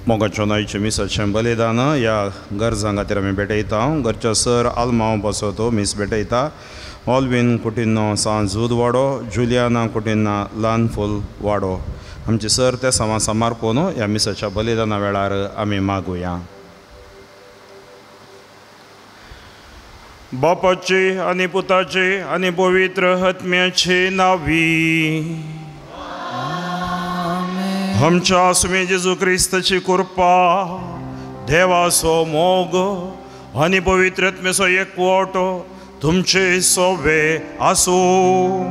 मोगाच्या न्हंयचे मिसाचें बलिदान ह्या गरजां खातीर आमी भेटयता. घरच्या सर आल्मांव बसोतो मीस भेटयता. ऑल्वीन कुटिन्नो सांजूद वाडो, जुलियाना कुटिन्ना ल्हान फूल वाडो. आमचे सर ते समासा मारपून ह्या मिसाच्या बलिदाना वेळार आमी मागुया. बापाचे आनी पुताचे आनी पवित्र आत्म्याचे नांवी. आमच्या आसमे जेजू क्रिस्ताची कृपा, देवाचो मोग आनी पवित्र आत्म्याचो एकवट तुमचे सोबे आसूं.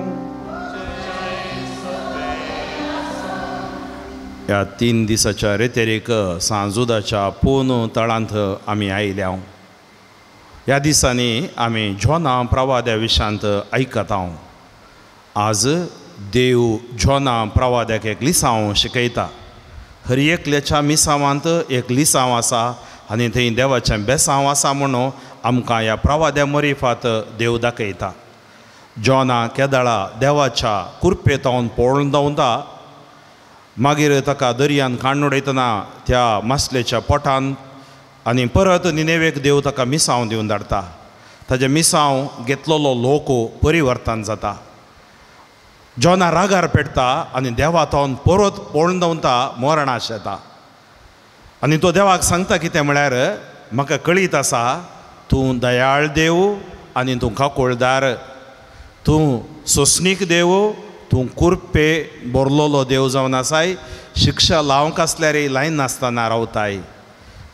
ह्या 3 दिसाच्या रेतेरेक सांजुदाच्या पोन तळांत आमी आयल्या. ह्या दिसांनी आमी जोना प्रवाद्या विशांत आयकता. आज देव जोना प्रवाद्याक एक लिसांव शिकयता. हर एकल्याच्या मिसांवांत एक लिसांव आसा आनी थंय देवाचें बेसांव आसा म्हणून आमकां ह्या प्रवाद्या मरिफात देव दाखयता. जोना केदाळा देवाच्या कुरपेतावन पळोवन धांवता. मागीर ताका दर्यान काडून उडयतना त्या मासलेच्या पोटान आनी परत निनेवेक देव ताका मिसांव दिवन धाडटा. ताजे मिसांव घेतलेलो लोक परिवर्तन जाता. जोना रागार पेटता आनी देवा तावन परत पळोवन धांवता, मरणाश येता. आनी तो देवाक सांगता कितें म्हळ्यार, म्हाका कळीत आसा तूं दयाळ देव आनी तूं काकुळदार, तूं सोंसणीक देव, तूं कुरपे बरलोलो देव जावन आसाय. शिक्षा लावंक आसल्यार लायन नासतना रावताय.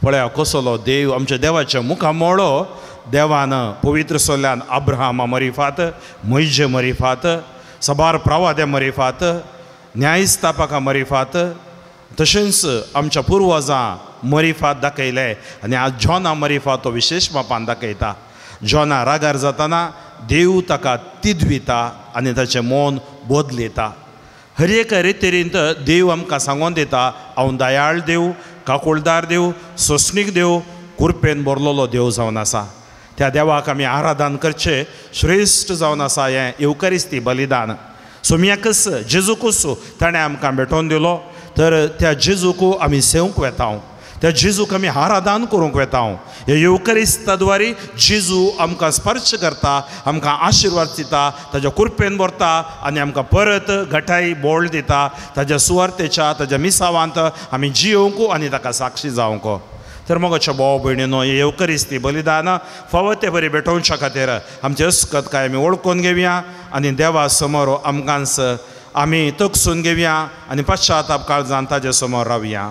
पळया कसलो देव. आमच्या देवाच्या मुखां मोळो देवान पवित्र सोल्यान अब्राहमा मरिफात, मोइजे मरिफात, सबार प्रवाद्या मरिफात, न्यायस्थापका मरिफात, तशेंच आमच्या पुर्वजां मरिफात दाखयले. आनी आज जोना मरिफात तो विशेश मापान दाखयता. जोना रागार जातना देव ताका तिदविता आनी ताचें मौन बदलयता. हर एक रितींत देव आमकां सांगून दिता, हांव दयाळ देव, काकुळदार देव, सोंसणीक देव, कुरपेन बरलोलो देव जावन आसा. त्या देवाक आमी आराधन करचें श्रेश्ठ जावन आसा हें येवकारिस्ती बलिदान. सोम्याकच जेजूकूच ताणें आमकां भेटोवन दिलो. तर त्या जेजूक आमी सेवंक वेता. त्या जेजूक आमी आराधन करूंक वेता. हे येवकारिस्ताद्वारी जेजू आमकां स्पर्श करता, आमकां आशिर्वाद दिता, ताज्या कुरपेन भरता आनी आमकां परत घटाय बोळ दिता. ताज्या सुवार्तेच्या ताज्या मिसांवांत आमी जियोंक आनी ताका साक्षी जावंक. तर मोगाच्या भाव भयणीनो, हे येवकारिस्ती बलिदान फावो ते बरी भेटोवच्या खातीर आमचे अस्कत काय आमी वळखून घेवया आनी देवा समोर आमकांच आमी तकसून घेवया आनी पश्चाताप काळजान ताजे समोर रावया.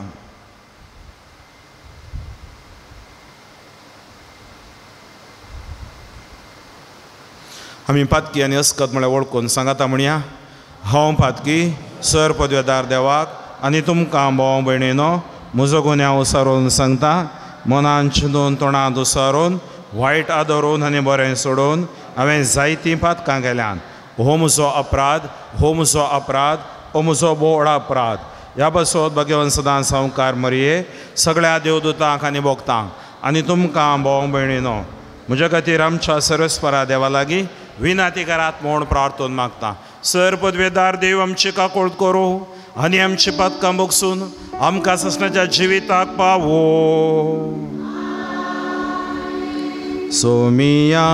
आमी पातकी आनी अस्कत म्हळ्यार वळखून सांगाता म्हणया. हांव पातकी सर पदवेदार देवाक आनी तुमकां भाव भयणीनो म्हजो गुन्यांव उसारून सांगता. मनान चिंतून तोंडांत उसारून वायट आदरून आनी बरें सोडून हांवें जायतीं पातकां केल्यान. हो म्हजो अपराध, हो म्हजो अपराध, हो म्हजो बोड अपराध. ह्या बसोत भगवान सदां संवकार मरये सगळ्या देवदूतांक आनी भोगतांक आनी तुमकां भाव भयणीनो म्हज्या खातीर आमच्या सर्वेस्परा देवा लागीं विनाती करात म्हूण प्रार्थना मागता. सर पदवेदार देव आमची काकूळ करूं आनी आमची पातकां भोगसून आमकां ससनाच्या जिविताक पावो. सोमिया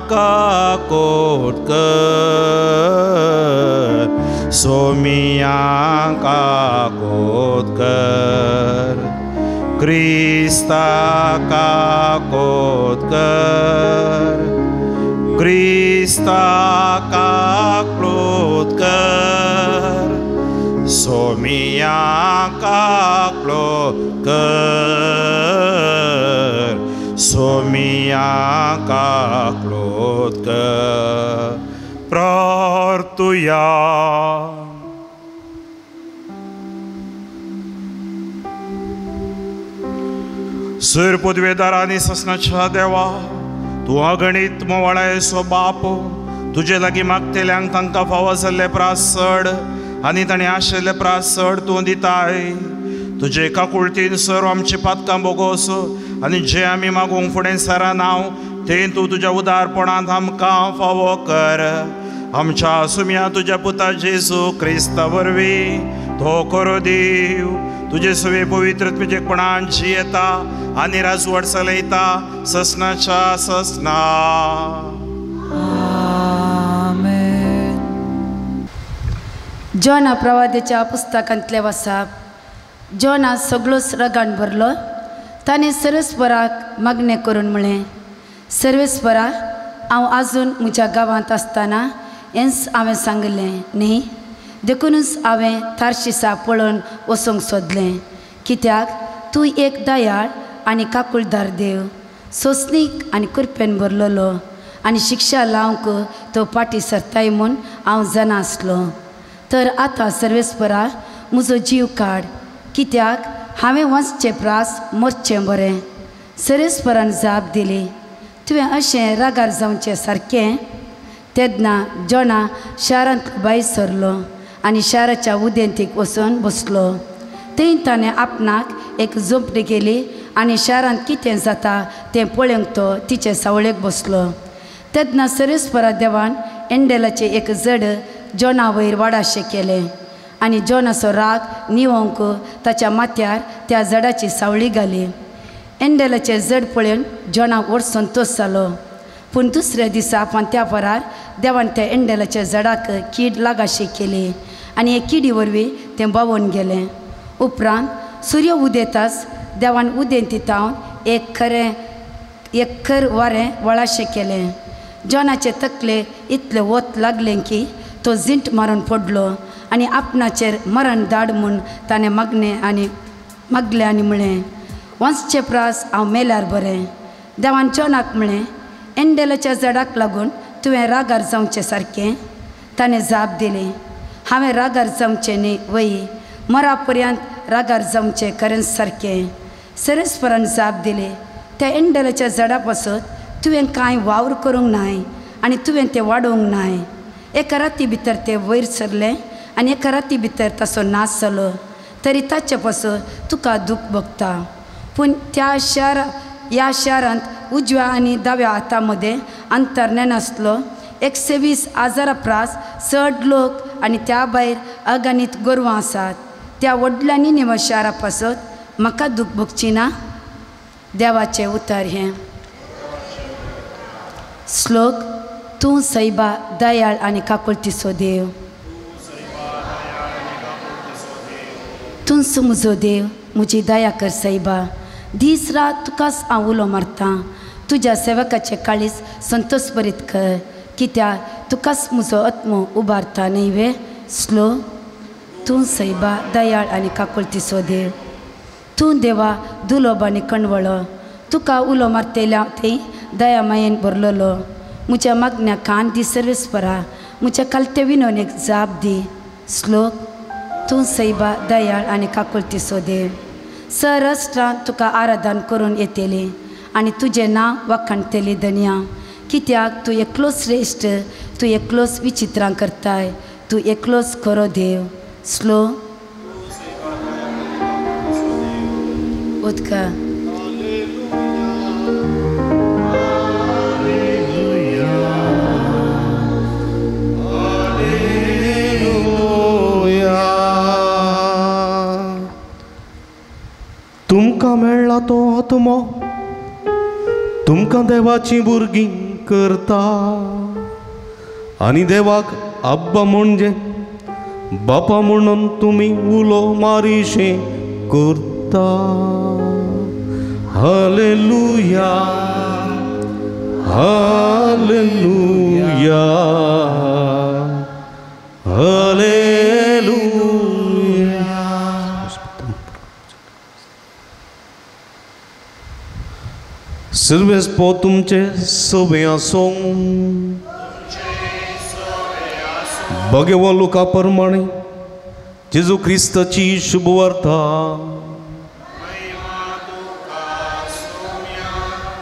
काकोट कर, सोमिया काकोट कर, क्रिस्ता काकोट कर, क्रिस्ता काकोट कर, सोमिया काकोट कर, सोमिया काकोट कर. प्रार्थुया. सर पदवेदार आनी ससनाच्या देवा, तूं अगणित मोवाळायेचो बाप, तुजे लागीं मागतेल्यांक तांकां फावो जाल्ले प्रास चड आनी ताणें आशिल्ले प्रास चड तूं दिताय. तुजे काकुळटीन सर आमची पातकां बोगोस आनी जे आमी मागूंक फुडें सरा नांव ते तूं तुज्या उदारपणांत आमकां फावो कर. आमच्या सुम्या तुज्या पुता जेजू क्रिस्ता वरवीं तो करो देव तुजे सवे पवित्रत्वेचेपणान जियेता आनी राजवट चलयता ससनाच्या ससना. जॉना प्रवाद्याच्या पुस्तकांतले वाचप. जॉना सगळोच रगान भरलो. ताणें सर्वेस्पराक मागणें करून म्हळें, सर्वेस्परा, हांव आजून म्हज्या गांवांत आसतना हेंच हांवें सांगलें न्ही. देखूनच हांवें तार्शिसा पळोवन वचूंक सोदलें, कित्याक तूं एक दयाळ आनी काकुळदार देव, सोंसणीक आनी कुरपेन भरलेलो, आनी शिक्षा लावंक तो फाटी सरताय म्हूण हांव जाणा आसलो. तर आतां सर्वेस्परा म्हजो जीव काड, कित्याक हांवें वचचें प्रास मरचें बरें. सर्वेस्परान जाप दिली, तुवें अशें रागार जावचें सारकें. तेन्ना जॉना शारांत भायर सरलो आनी शाराच्या उदेंतीक वचून बसलो. थंय ताणें आपणाक एक झोंपडी केली आनी शारांत कितें जाता तें पळोवंक तो तिचे सावळेक बसलो. तेन्ना सर्वेस्परा देवान एंडेलाचें एक जड जॉना वयर वाडाशें केलें आनी जॉनाचो राग निवोवंक ताच्या माथ्यार त्या जडाची सावळी घाली. एंडेलाचें जड पळोवन जॉनाक व्हड संतोश जालो. पूण दुसऱ्या दिसा त्या परार देवान त्या एंडेलाच्या जडाक कीड लागाशी केली आनी हे किडी वरवीं तें बावून गेलें. उपरांत सूर्य उदेताच देवान उदेंतीतावन एक खर वारें वळाशें केलें. जॉनाचे तकलेक इतलें वत लागलें की तो जिंट मारून पडलो आनी आपणाचेर मरण धाड म्हूण ताणें मागलें आनी म्हळें, वचचें प्रास हांव मेल्यार बरें. देवान जॉनाक म्हळें, एंडेलाच्या जडाक लागून तुवें रागार जावचें सारकें. ताणें जाप दिली, हांवें रागार जावचें न्ही वय, मरा पर्यंत रागार जावचें खरेंच सारकें. सर्वेस्परान जाप दिली, त्या एंडेलाच्या जडा पासून तुवें कांय वावर करूंक नाय आनी तुवें तें वाडोवंक नाय. एका राती भितर तें वयर सरलें आनी एका राती भितर ताचो नाश जालो. तरी ताचे पासून तुका दूख भोगता. पूण ह्या शारांत उजव्या आनी दाव्या हाता मदें अंतर नासलो 120,000 प्रास चड लोक आनी त्या भायर अगणित गोरवां आसात. त्या व्हडल्या निनेवा शारा पासून म्हाका दूख भोगची ना. देवाचें उतर हें. श्लोक. तूं सैबा दयाळ आनी काकुळटीचो देव. तूंच म्हजो देव, म्हजी दया कर सैबा. दीस रात तुकाच हांव उलो मारतां. तुज्या सेवकाचें काळीज संतोश भरीत कर, कित्याक तुकाच म्हजो आत्मो उबारता न्ही वे. स्लो. तूं सैबा दयाळ आनी काकुळटीचो देव. तूं देवा दुलोब आनी कणवळो. तुका उलो मारतेल्या थंय दया मायेन भरलेलो. म्हज्या मागण्या कान दी सर्वेस्परा. म्हज्या कालते विनोनेक जाप दी. श्लोक. तूं सैबा दयाळ आनी काकुळटीचो देव. सर्राष्ट्रांत तुका आराधन करून येतेली आनी तुजें नांव वखणटेली धन्या. कित्याक तूं एकलोच श्रेश्ठ, तूं एकलोच विचित्रां करताय, तूं एकलोच खरो देव. स्लो. उदका. तुमकां मेळ्ळा तो आत्मो तुमकां देवाची भुरगीं करता आनी देवाक आब्बा म्हणजे बापा म्हणून तुमी उलो मारीशे करता. Hallelujah hallelujah hallelujah. सर्वेस्पो तुमचे सोबे आसूं. भगवो लुका प्रमाणे जेजू क्रिस्ताची शुभ वार्ता.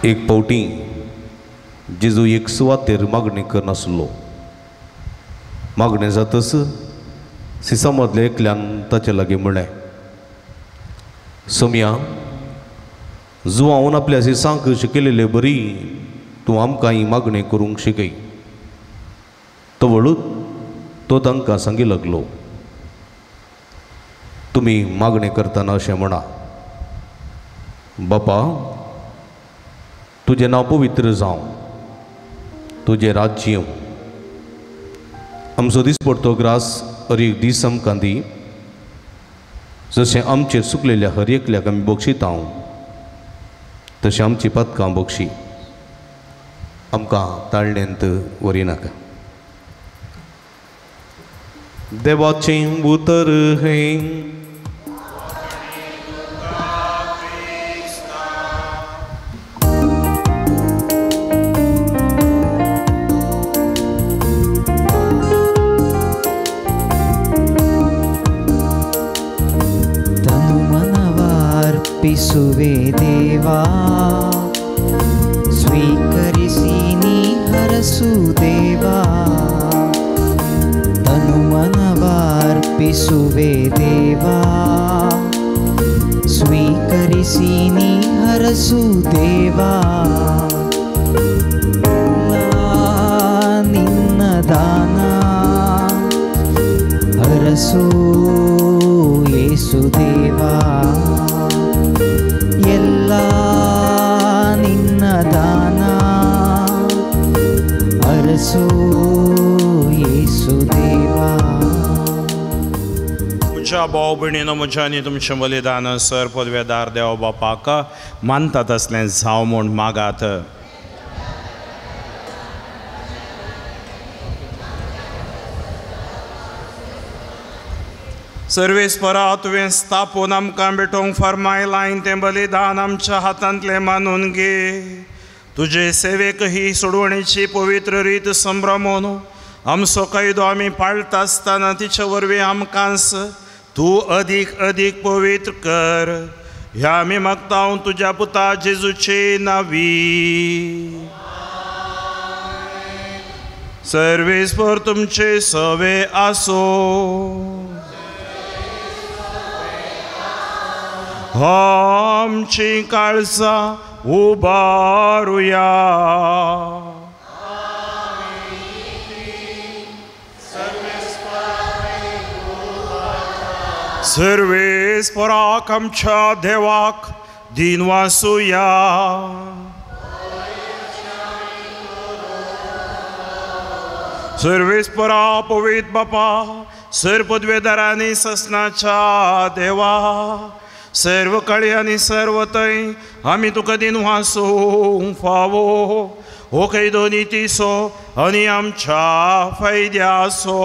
एक पावटी जेजू एक सुवातेर मागणी करनासलो. मागणें जातस सिसा मदल्या एकल्यान ताचे लागीं म्हळें, सोम्या, जो हांवें आपल्या सिसांक शिकयलेले बरी तूं आमकां ही मागणी करूंक शिकय. तो वळूच तो तांकां सांगी लागलो, तुमी मागणी करतना अशें म्हणा, बापा तुजें नांव पवित्र जावं, तुजें राज्य येवं, आमचो दिसपडटो ग्रास हर एक दीस आमकां दी, जशें आमचेर चुकलेल्या हर एकल्याक आमी बक्षिता तशें आमची पदकां बक्षी, आमकां ताळण्यांत व्हरी नाका. देवाचें उतर हें पिसुवे देवा स्वीकरिसिनी हरसु देवा, तनु मनवार्पिसुवे देवा स्वीकरिसिनी हरसु देवा, निन्न दान हरसु येसु देवा, ಎಲ್ಲ ನಿನ್ನ ದಾನ ಅರಸು ಯೇಸು ದೇವಾ. म्हज्या भाव भयणीनो, म्हज्यानी तुमचें बलिदान सर पदवेदार देव बापाक मानता तसलें जावं म्हूण मागात. सर्वेस्परा तुवें स्थापून आमकां भेटोवंक फरमायलां तें बलिदान आमच्या हातांतलें मानून घे. तुजे सेवेक ही सोडवणेची पवित्र रीत संभ्रमून आमचो कायदो आमी पाळटा आसतना तिचे वरवीं आमकांच तूं अदीक अदीक पवित्र कर. ह्या आमी मागता तुज्या पुता जेजूचे नांवी. सर्वेस्पर तुमचे सवे आसो. आमची काळजां उबारुया. सर्वेस्पराक आमच्या देवाक दिन वासुया. सर्वेस्परा पवित्र बापा, सर पदवेदारांनी ससनाच्या देवा, सर्व काळी आनी सर्व थंय आमी तुका दिन वासूंक फावो. हो कैदो नितीसो आनी आमच्या फायद्याचो.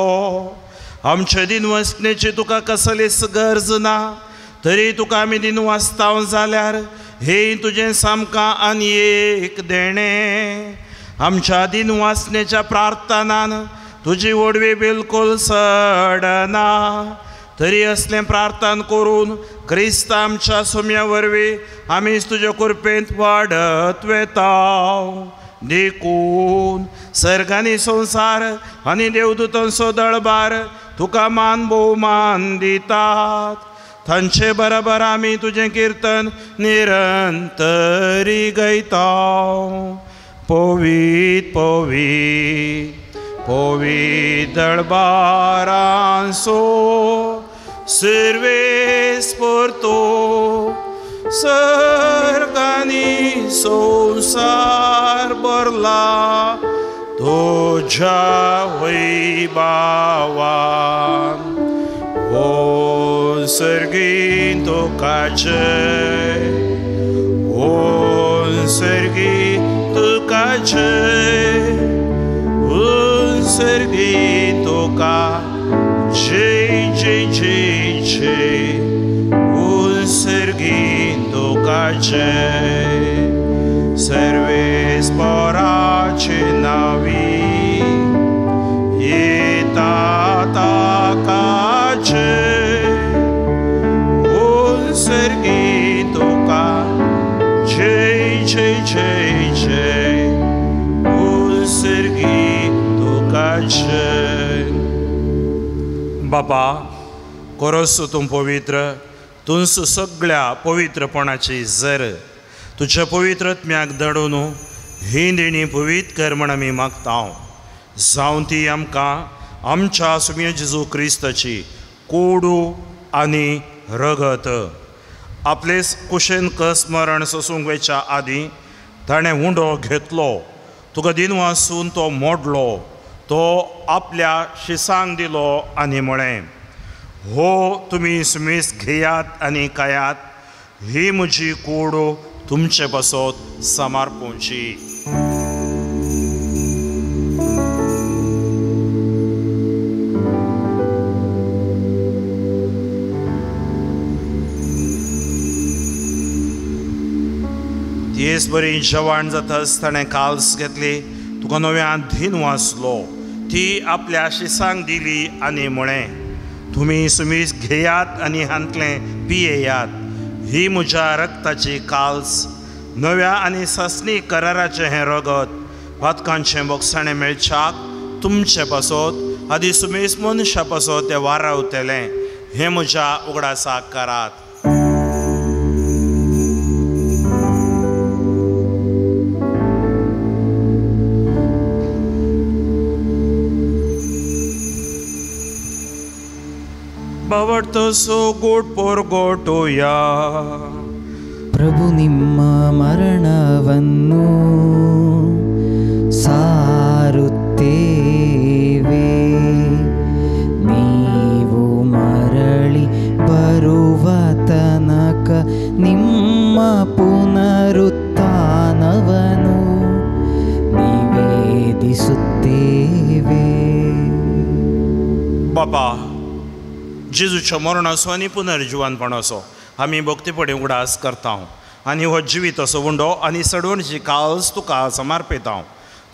आमचे दिन वचनेची तुका कसलीच गरज ना, तरी तुका आमी दिन वाचता जाल्यार हे तुजें सामकां आनी एक देणें. आमच्या दिन वाचनेच्या प्रार्थनान तुजी वडवी बिलकुल सडना, तरी असलें प्रार्थना करून क्रिस्त आमच्या सुम्या वरवीं आमीच तुज्या कृपेंत वाडत वेता. देखून सर्गांनी संवसार आनी देवदूतांचो दळबार तुका मान भोवमान दितात. तांचे बरोबर आमी तुजें कीर्तन निरंतरी गयता. पवित्र पवित्र पवित्र दळबारांचो सर्वेस्पर तो सर्गांनी संवसार भरला तुज्या वैभवान. ओ सर्गीं तुका जय, ओ सर्गीं तुका जय, ओ सर्गीं तुका जय जय जय जय, ओ सर्गीं तुका जय. सर्वेस्पराचे नांवी येता ताका जय, ओ सर्गीं तुका जय जय जय जय, ओ सर्गीं तुका जय. बाबा, कोरोस तूं पवित्र, तुंस सगळ्या पवित्रपणाची झर तुज्या पवित्रत्म्याक दडून ही देणी पवित्र कर म्हण आमी मागतां जावं ती आमकां आमच्या सुमय जेजू क्रिस्ताची कोडू आनी रगत आपले कुशेन कस मरण सोसूंक वयच्या आदीं ताणें हुंडो घेतलो तुका दिनवासून तो मोडलो तो आपल्या शिसांक दिलो आनी म्हळें हो तुमी सुमीस घेयात आनी खायात ही म्हजी कोडू तुमचे पासत समर्पूंची. तेच बरी जेवण जाताच ताणें काल्स घेतली तुका नव्यान दिन वाचलो ती आपल्या शिसांक दिली आनी म्हळें तुमी सुमीस घेयात आनी हांतलें पियेयात ही म्हज्या रक्ताची काल्स नव्या आनी ससनी कराराचें हें रगत पातकांचें बोगसाणें मेळच्याक तुमचे पासत आदी सुमीस मनशा पासत तें वारावतलें हें म्हज्या उगडासाक करात. ಬಾವಡ್ತಸೋ ಗೋಟ್ ಪೋರ್ ಗೋಟೋಯ ಪ್ರಭು ನಿಮ್ಮ ಮರಣವನ್ನು ಸಾರುತ್ತೇವೆ ನೀವು ಮರಳಿ ಬರುವ ತನಕ ನಿಮ್ಮ ಪುನರುತ್ಥಾನವನ್ನು ನಿವೇದಿಸುತ್ತೇವೆ. बापा जेजूच्या मरणाचो आनी पुनर्जिवानपणाचो आमी भक्तीपणे उगडास करता आनी हो जिवीत असो उंडो आनी सडवणची काल्स तुका समर्पिता.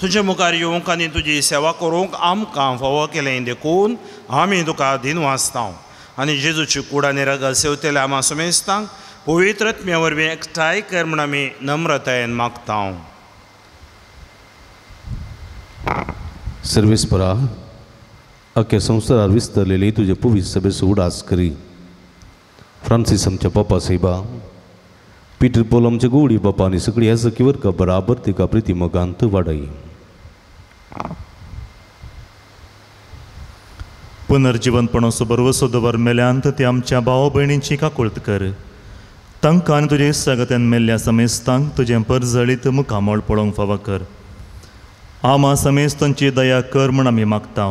तुजे मुखार येवंक आनी तुजी सेवा करूंक आमकां फावो केलें देखून आमी तुका दिन वाचता आनी जेजूची कूड आनी रगत सेवतले आमा सुमेस्तांक पवित्र आत्म्या वरवीं एकठांय कर म्हूण आमी नम्रतायेन मागता. सर्वेस्परा अख्ख्या संवसारार विस्तरलेली तुजे पवित्र सभेचो उडास करी. फ्रांसीस आमच्या बापा साहेबा पीटर पॉल आमच्या गोवडी बापा आनी सगळी ह्या सखी वर्गा बराबर तिका प्रिती मोगांत वाडय. पुनर्जीवनपणाचो बरवसो दवर मेल्यांत ती आमच्या भाव भयणींची काकुळट कर. तांकां आनी तुजे सगत्यान मेल्ल्या समेस्तांक तुजें परजळीत मुखामोळ पळोवंक फावो कर. आमा समेस्तांची दया कर म्हूण आमी मागता.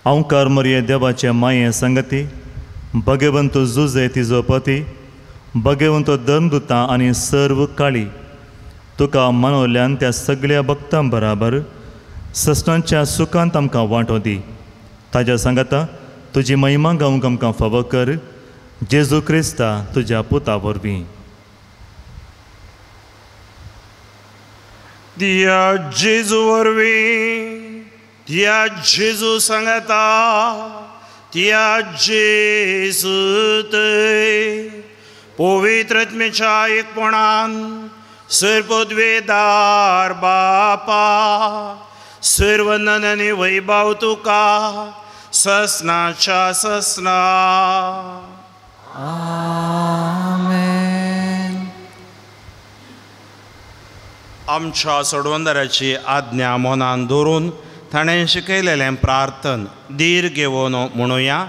हांव कार्मरिये देवाचे माये संगती भगवंत जुजे तिजो पती भगवंत धर्मदुतां आनी सर्व काळी तुका मनवल्यान त्या सगळ्या भक्तां बराबर सस्तांच्या सुखांत आमकां वांटो दी. ताज्या सांगाता तुजी महिमा गावंक आमकां फावो कर जेजू क्रिस्ता तुज्या पुता वरवीं. दिया जेजू वरवीं त्या जेजू सांगता त्या जेजू पवित्र आत्म्याच्या एकपणान सर्वोद्वेदार बापा सर्व नंदनी वैभव तुका ससनाच्या ससना. आमेन. आमच्या सोडवंदराची आज्ञा मनान दवरून ताणें शिकयलेलें प्रार्थन दीर घेवन म्हणुया.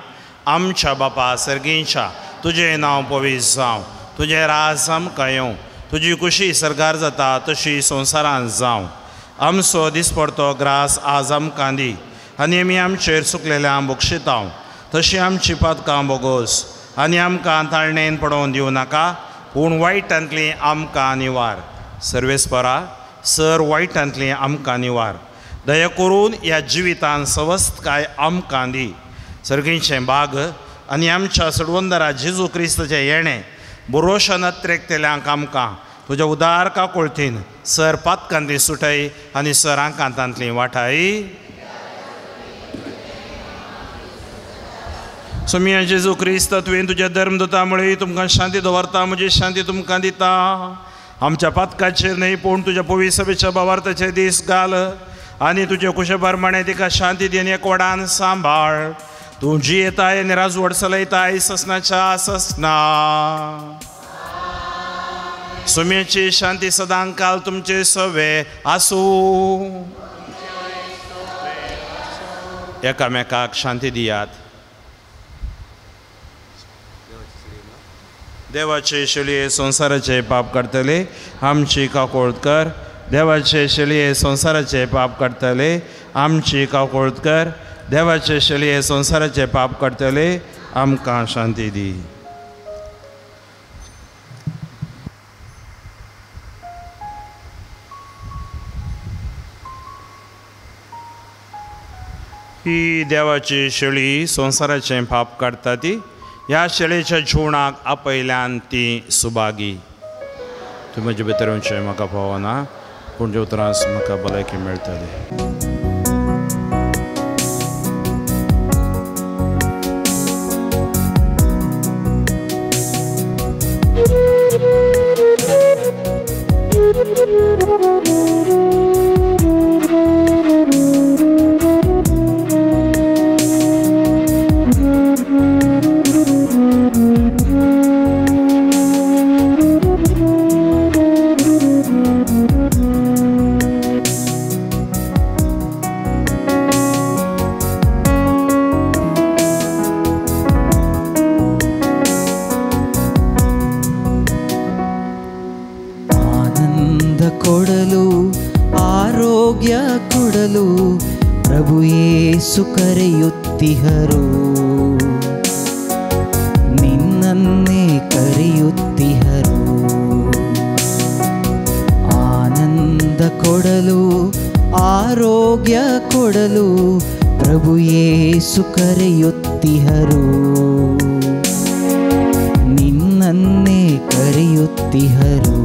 आमच्या बापा सर्गीच्या तुजें नांव पवित्र जावं तुजें राज आमकां येवं तुजी खुशी सरकार जाता तशी संवसारांत जावं. आमचो दिसपडतो ग्रास आज आमकां दी आनी आमी आमचेर चुकलेल्यां बक्षिता तशी आमची पातकां बोगोस आनी आमकां ताळणेन पडोवन दिवं नाका पूण वायटांतली आमकां निवार. सर्वेस्परा सर वायटांतली आमकां निवार. दया करून ह्या जिवितान सवस्थकाय आमकां दी. सर्गीचें बाग आनी आमच्या सडवंदरा जेजू क्रिस्ताचें येणें बरोशा नत्रेकतेल्यांक आमकां तुज्या उदार काकुळतीन सर पातकांतली सुटय आनी सर आंकांतांतली वाटाय. सुमिया जेजू क्रिस्त तुवें तुज्या धर्मदुता मुळे तुमकां शांती दवरता म्हजी शांती तुमकां दिता. आमच्या पातकाचेर न्हय पूण तुज्या पवित्र सभेच्या भावार्थाचे दीस घाल आनी तुजे कुशे प्रमाणे तिका शांती दिवन एकवटान सांबाळ. तूं जी येताय आनी राजवट चलयताय ससनाच्या ससना. सुमेची शांती सदांकाल तुमचे सवे आसूं. एकामेकाक शांती दियात. देवाचे शिलये संसाराचे पाप करतले आमची काकोळट कर. देवाचे शिलये संसाराचे पाप करतले आमची काकोळट कर. देवाचे शिलये संसाराचे पाप करतले आमकां शांती दी. ही देवाची शेळी संसाराचे पाप काडटा ती. ह्या शेळयेच्या जिवणाक आपयल्यान ती सुभागी. तूं म्हजे भितर वचचें म्हाका पावना पूण जे उतरांस म्हाका भलायकी मेळटली. ಪ್ರಭು ಯೇಸು ಕರೆಯುತ್ತಿಹರು, ನಿನ್ನನ್ನೇ ಕರೆಯುತ್ತಿಹರು. ಆನಂದ ಕೊಡಲು ಆರೋಗ್ಯ ಕೊಡಲು ಪ್ರಭು ಯೇಸು ಕರೆಯುತ್ತಿಹರು, ನಿನ್ನನ್ನೇ ಕರೆಯುತ್ತಿಹರು.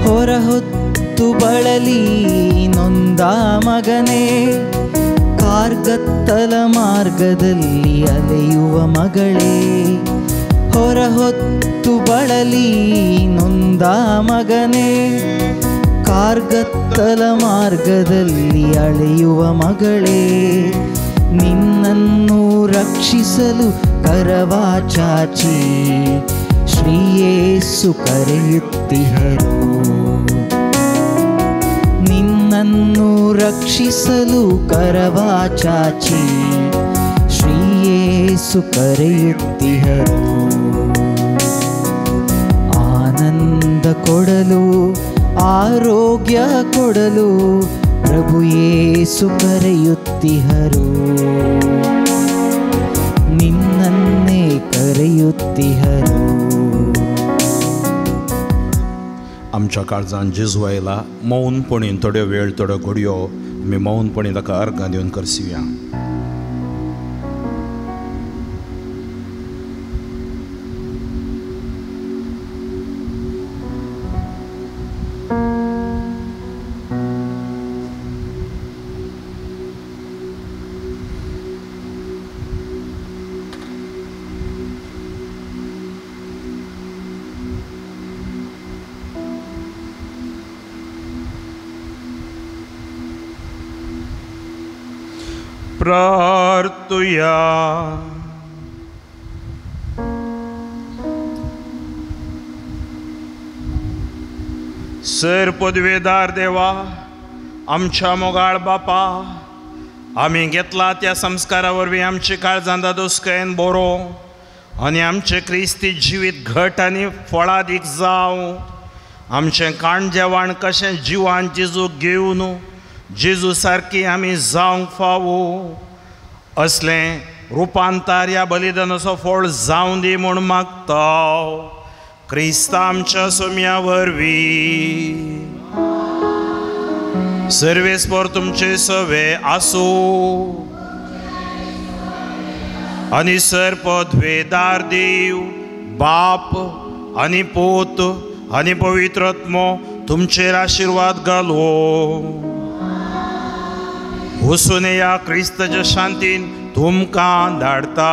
ಹೊರಹೊತ್ತು ಬಳಲಿ ನೊಂದ ಮಗನೇ, ಕಾರ್ಗತ್ತಲ ಮಾರ್ಗದಲ್ಲಿ ಅಲೆಯುವ ಮಗಳೇ. ಹೊರಹೊತ್ತು ಬಳಲಿ ನೊಂದ ಮಗನೇ, ಕಾರ್ಗತ್ತಲ ಮಾರ್ಗದಲ್ಲಿ ಅಲೆಯುವ ಮಗಳೇ. ನಿನ್ನನ್ನು ರಕ್ಷಿಸಲು ಕರವಾ ಚಾಚಿ ಶ್ರೀ ಯೇಸು ಕರೆಯುತ್ತಿಹರು, ನಿನ್ನನ್ನು ರಕ್ಷಿಸಲು ಕರವಾ ಚಾಚಿ ಶ್ರೀ ಯೇಸು ಕರೆಯುತ್ತಿಹರು. ಆನಂದ ಕೊಡಲು ಆರೋಗ್ಯ ಕೊಡಲು ಪ್ರಭು ಯೇಸು ಕರೆಯುತ್ತಿಹರು, ನಿನ್ನನ್ನೇ ಕರೆಯುತ್ತಿಹರು. आमच्या काळजान जेजू आयला. मौनपणीन थोड्यो वेळ थोड्यो घडयो आमी मौनपणी ताका अर्घां दिवन करसिया. प्रार्थुया. सर पदवेदार देवा, आमच्या मोगाळ बापा, आमी घेतला त्या संस्कारा वरवीं आमची काळजां दादोसकेन बरो आनी आमचें क्रिस्ती जिवीत घट आनी फळादीक जावं. आमचें काण जेवण कशें जिवान जेजूक घेवन जेजू सारकी आमी जावंक फावो, असलें रुपांतर ह्या बलिदानाचो फळ जावं दी म्हूण मागता. क्रिस्त आमच्या सोम्या वरवीं. सर्वेस्पर तुमचे सवे आसूं आनी सर्पद्वेदार देव बाप आनी पोत आनी पवित्र आत्मो तुमचेर आशिर्वाद घालो. वचून या क्रिस्ताच्या शांतीन तुमकां धाडटा.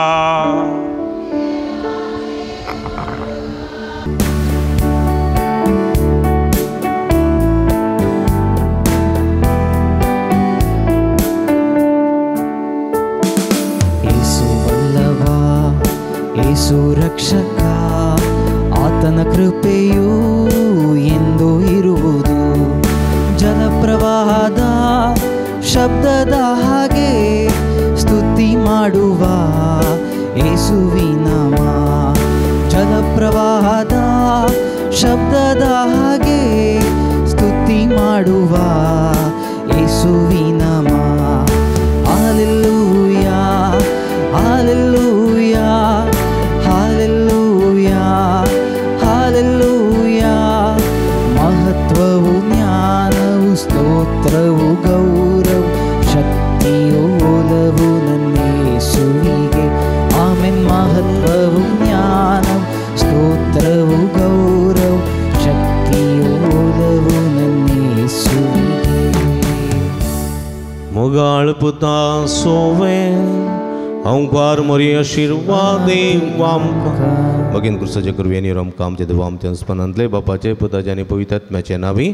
ಯೇಸು ರಕ್ಷಕ ಆತನ ಕೃಪೆಯು ಎಂದು ಇರುವುದು ಜಲಪ್ರವಾಹದ ಶಬ್ದದ ಹಾಗೆ ಸ್ತುತಿ ಮಾಡುವ ಯೇಸುವಿನ ನಾಮ ಜಲಪ್ರವಾಹದ ಶಬ್ದದ ಹಾಗೆ ಸ್ತುತಿ ಮಾಡುವ ಯೇಸುವಿನ ನಾಮ ಹಾಲೆಲೂಯಾ ಹಾಲೆಲೂಯಾ ಹಾಲೆಲೂಯಾ ಹಾಲೆಲೂಯಾ ಮಹತ್ವವು ಜ್ಞಾನವು ಸ್ತೋತ್ರವು ಗೌರವ ಶಕ್ತಿಯು ಒಲವು ನನ್ನ ಯೇಸುವಿಗೆ ಆಮೆನ್ ಮಹತ್ವವು ಜ್ಞಾನವು ಸ್ತೋತ್ರವು ಗೌರವ ಶಕ್ತಿಯು ಒಲವು ನನ್ನ ಯೇಸುವಿಗೆ Mogal puta sove Aunquar moria shirvade vam Bagin kursa jakar veni ram kam te devam te spanandle bapa ce puta jani pavitat me ce navi